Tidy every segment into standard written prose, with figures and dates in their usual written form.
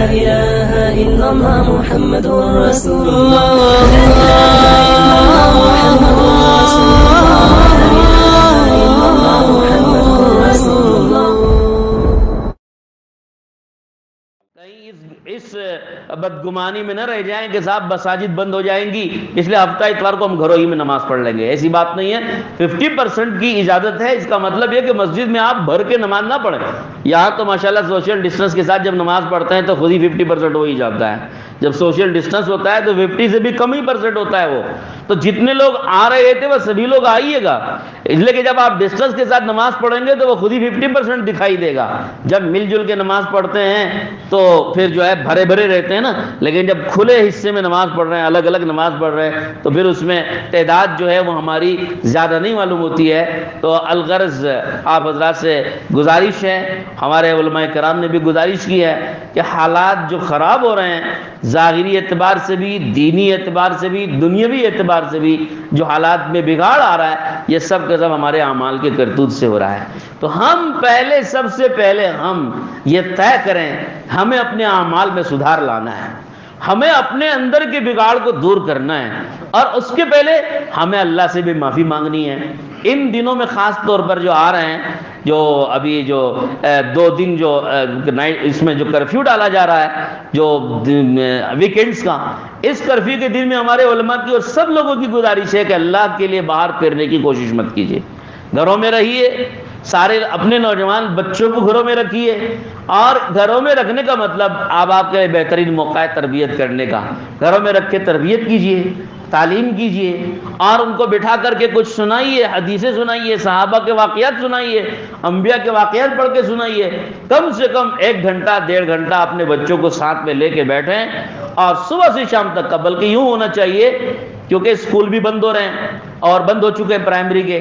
إله إلا الله محمد رسول الله لا إله إلا الله محمد رسول الله. اس بدگمانی میں نہ رہ جائیں کہ صاحب مساجد بند ہو جائیں گی اس لیے ہفتہ اتوار کو ہم گھروں ہی میں نماز پڑھ لیں گے. ایسی بات نہیں ہے. 50% کی اجازت ہے. اس کا مطلب یہ کہ مسجد میں آپ بھر کے نماز نہ پڑھیں. یہاں تو ماشاءاللہ سوشل ڈسٹنس کے ساتھ جب نماز پڑھتے ہیں تو خود ہی 50% ہو ہی جاتا ہے. جب سوشل ڈسٹنس ہوتا ہے تو 50 سے بھی کم ہی % ہوتا ہے. وہ تو جتنے لوگ آ رہے تھے وہ سبھی لوگ آئیے گا. اس لیے کہ جب آپ ڈسٹنس کے ساتھ نماز پڑھیں گے تو وہ خود ہی 50% دکھائی دے گا. جب مل جل کے نماز پڑھتے ہیں تو پھر جو ہے بھرے بھرے رہتے ہیں نا. لیکن جب کھلے حصے میں نماز پڑھ رہے ہیں, الگ الگ نماز پڑھ رہے ہیں, تو پھر اس میں تعداد جو ہے وہ ہماری زیادہ نہیں معلوم ہوتی ہے. تو الغرض آپ حضرات سے گزارش ہے, ہمارے علماء کرام نے بھی گزارش کی ہے کہ حالات جو خراب ہو رہے ہیں ظاہری اعتبار سے بھی, دینی اعتبار سے بھی, دنیاوی اعتبار سے بھی جو حالات میں بگاڑ آ رہا ہے یہ سب کا سب ہمارے اعمال کے کرتوت سے ہو رہا ہے. تو ہم پہلے سب سے پہلے ہم یہ طے کریں ہمیں اپنے اعمال میں سدھار لانا ہے, ہمیں اپنے اندر کے بگاڑ کو دور کرنا ہے, اور اس کے پہلے ہمیں اللہ سے بھی معافی مانگنی ہے. ان دنوں میں خاص طور پر جو آ رہے ہیں, جو ابھی جو 2 دن جو اس میں جو کرفیو ڈالا جا رہا ہے جو ویکینڈز کا, اس کرفیو کے دن میں ہمارے علماء کی اور سب لوگوں کی گزارش ہے کہ اللہ کے لیے باہر پھرنے کی کوشش مت کیجیے. گھروں میں رہیے, سارے اپنے نوجوان بچوں کو گھروں میں رکھیے. اور گھروں میں رکھنے کا مطلب آپ کے بہترین موقع ہے تربیت کرنے کا. گھروں میں رکھ کے تربیت کیجیے, تعلیم کیجیے, اور ان کو بٹھا کر کے کچھ سنائیے, حدیثیں سنائیے, صحابہ کے واقعات سنائیے, انبیاء کے واقعات پڑھ کے سنائیے. کم سے کم 1 گھنٹہ 1.5 گھنٹہ اپنے بچوں کو ساتھ میں لے کے بیٹھیں, اور صبح سے شام تک کا, بلکہ یوں ہونا چاہیے کیونکہ اسکول بھی بند ہو رہے ہیں اور بند ہو چکے ہیں پرائمری کے,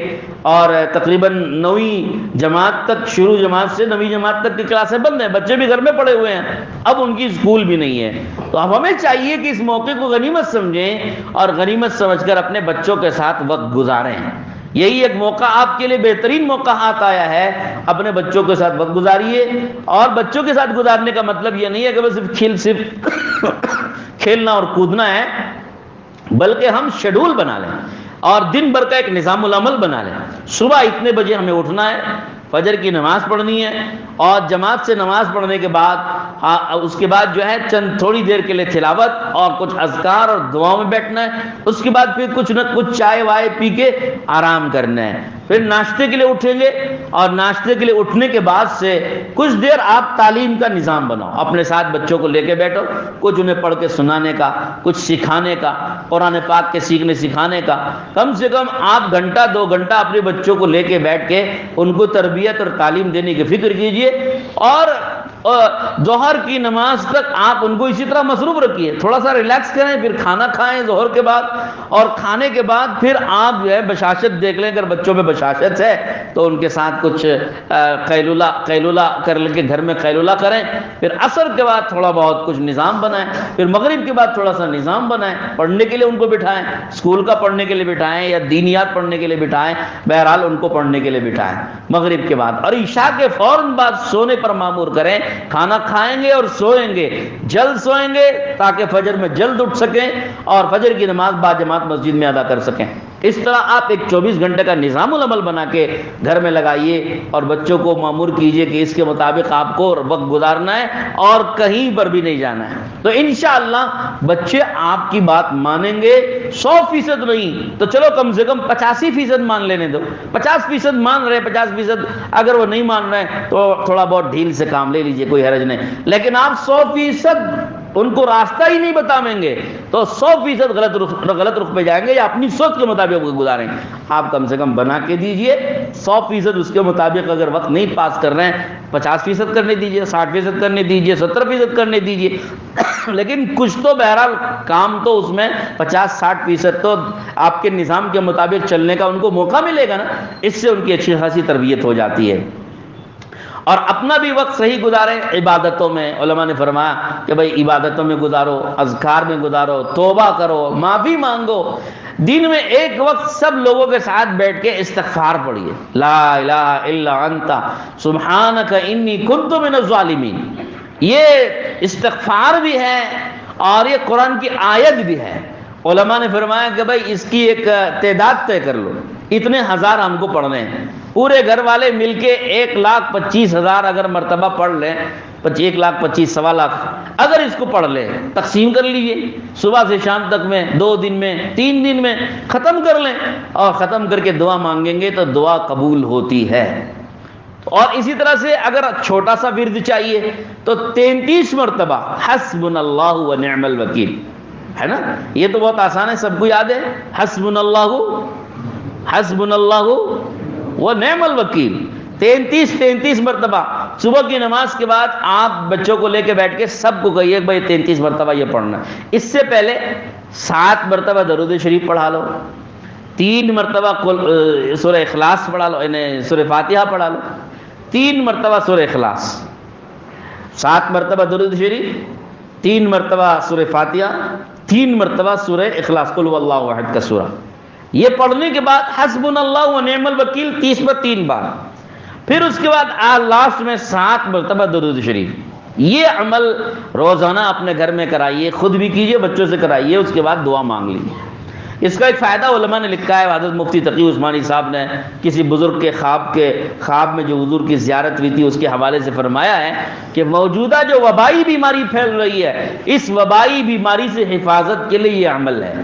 اور تقریباً 9ویں جماعت تک, شروع جماعت سے 9ویں جماعت تک کی کلاسیں بند ہیں, بچے بھی گھر میں پڑے ہوئے ہیں, اب ان کی اسکول بھی نہیں ہے. تو اب ہمیں چاہیے کہ اس موقع کو غنیمت سمجھیں اور غنیمت سمجھ کر اپنے بچوں کے ساتھ وقت گزاریں. یہی ایک موقع آپ کے لیے بہترین موقع ہاتھ آیا ہے, اپنے بچوں کے ساتھ وقت گزاریے. اور بچوں کے ساتھ گزارنے کا مطلب یہ نہیں ہے کہ بس صرف کھیلنا اور کودنا ہے, بلکہ ہم شیڈول بنا لیں اور دن بھر کا ایک نظام العمل بنا لیں. صبح اتنے بجے ہمیں اٹھنا ہے, فجر کی نماز پڑھنی ہے, اور جماعت سے نماز پڑھنے کے بعد اس کے بعد جو ہے چند تھوڑی دیر کے لیے تلاوت اور کچھ اذکار اور دعاؤں میں بیٹھنا ہے. اس کے بعد پھر کچھ نہ کچھ چائے وائے پی کے آرام کرنا ہے. پھر ناشتے کے لیے اٹھیں گے, اور ناشتے کے لیے اٹھنے کے بعد سے کچھ دیر آپ تعلیم کا نظام بناؤ, اپنے ساتھ بچوں کو لے کے بیٹھو, کچھ انہیں پڑھ کے سنانے کا, کچھ سکھانے کا, قرآن پاک کے سیکھنے سکھانے کا. کم سے کم آپ 1-2 گھنٹہ اپنے بچوں کو لے کے بیٹھ کے ان کو تربیت اور تعلیم دینے کی فکر کیجئے, اور ظہر کی نماز تک آپ ان کو اسی طرح مصروف رکھیے. تھوڑا سا ریلیکس کریں, پھر کھانا کھائیں ظہر کے بعد, اور کھانے کے بعد پھر آپ جو ہے بشاشت دیکھ لیں. اگر بچوں میں بشاشت ہے تو ان کے ساتھ کچھ قیلولہ کر لے کے گھر میں قیلولہ کریں. پھر عصر کے بعد تھوڑا بہت کچھ نظام بنائیں, پھر مغرب کے بعد تھوڑا سا نظام بنائیں, پڑھنے کے لیے ان کو بٹھائیں, اسکول کا پڑھنے کے لیے بٹھائیں یا دینیات پڑھنے کے لیے بٹھائیں, بہرحال ان کو پڑھنے کے لیے بٹھائیں مغرب کے بعد. اور عشاء کے فوراً بعد سونے پر معمور کریں. کھانا کھائیں گے اور سوئیں گے, جلد سوئیں گے تاکہ فجر میں جلد اٹھ سکیں اور فجر کی نماز باجماعت مسجد میں ادا کر سکیں. اس طرح آپ ایک 24 گھنٹے کا نظام العمل بنا کے گھر میں لگائیے, اور بچوں کو مامور کیجئے کہ اس کے مطابق آپ کو وقت گزارنا ہے اور کہیں پر بھی نہیں جانا ہے. تو انشاءاللہ بچے آپ کی بات مانیں گے. 100% نہیں تو چلو کم سے کم 85% مان لینے دو. 50% مان رہے, 50% اگر وہ نہیں مان رہے ہیں تو تھوڑا بہت ڈھیل سے کام لے لیجئے, کوئی حرج نہیں. لیکن آپ 100% ان کو راستہ ہی نہیں بتاویں گے تو 100% غلط رخ پہ جائیں گے, یا اپنی سوچ کے مطابق گزاریں. آپ کم سے کم بنا کے دیجئے 100% اس کے مطابق. اگر وقت نہیں پاس کر رہے ہیں 50% کرنے دیجئے, 60% کرنے دیجئے, 70% کرنے دیجئے, لیکن کچھ تو بہرحال کام تو اس میں 50-60% تو آپ کے نظام کے مطابق چلنے کا ان کو موقع ملے گا نا. اس سے ان کی اچھی خاصی تربیت ہو جاتی ہے. اور اپنا بھی وقت صحیح گزاریں عبادتوں میں. علماء نے فرمایا کہ بھائی عبادتوں میں گزارو, اذکار میں گزارو, توبہ کرو, معافی مانگو. دن میں ایک وقت سب لوگوں کے ساتھ بیٹھ کے استغفار پڑھیے, لا الہ الا انت سبحانک انی کنت من الظالمین. یہ استغفار بھی ہے اور یہ قرآن کی آیت بھی ہے۔ علماء نے فرمایا کہ بھائی اس کی ایک تعداد طے کر لو، اتنے ہزار ہم کو پڑھنے ہیں، پورے گھر والے مل کے 1,25,000 اگر مرتبہ پڑھ لیں، 1,25,000 سوا لاکھ اگر اس کو پڑھ لیں، تقسیم کر لیجئے، صبح سے شام تک میں، 2 دن میں، 3 دن میں ختم کر لیں اور ختم کر کے دعا مانگیں گے تو دعا قبول ہوتی ہے۔ اور اسی طرح سے اگر چھوٹا سا ورد چاہیے تو 33 مرتبہ حسبنا اللہ و نعم الوکیل، ہے نا؟ یہ تو بہت آسان ہے، سب کو یاد ہے، حسبنا اللہ و نعم الوکیل، 33 مرتبہ صبح کی نماز کے بعد آپ بچوں کو لے کے بیٹھ کے سب کو کہیے کہ بھائی 33 مرتبہ یہ پڑھنا۔ اس سے پہلے 7 مرتبہ درود شریف پڑھا لو، 3 مرتبہ سورہ اخلاص پڑھا لو، یعنی سورہ فاتحہ پڑھا لو، 3 مرتبہ سورہ اخلاص، 7 مرتبہ درود شریف، 3 مرتبہ سورہ فاتحہ، 3 مرتبہ سورہ اخلاص، قل هو اللہ احد کا سورہ۔ یہ پڑھنے کے بعد حسبنا اللہ و نعم الوکیل 30 پر 3 بار، پھر اس کے بعد لاسٹ میں 7 مرتبہ درود شریف۔ یہ عمل روزانہ اپنے گھر میں کرائیے، خود بھی کیجئے، بچوں سے کرائیے، اس کے بعد دعا مانگ لیجیے۔ اس کا ایک فائدہ علماء نے لکھا ہے، حضرت مفتی تقی عثمانی صاحب نے کسی بزرگ کے خواب میں جو حضور کی زیارت ہوئی تھی اس کے حوالے سے فرمایا ہے کہ موجودہ جو وبائی بیماری پھیل رہی ہے، اس وبائی بیماری سے حفاظت کے لیے یہ عمل ہے،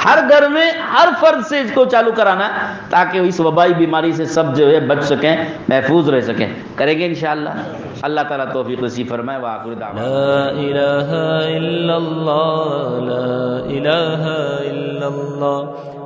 ہر گھر میں ہر فرد سے اس کو چالو کرانا تاکہ اس وبائی بیماری سے سب جو ہے بچ سکیں، محفوظ رہ سکیں۔ کریں گے انشاءاللہ، اللہ تعالیٰ توفیق نصیب فرمائے۔ وآخر دعوانا لا الہ الا اللہ، لا الہ الا اللہ۔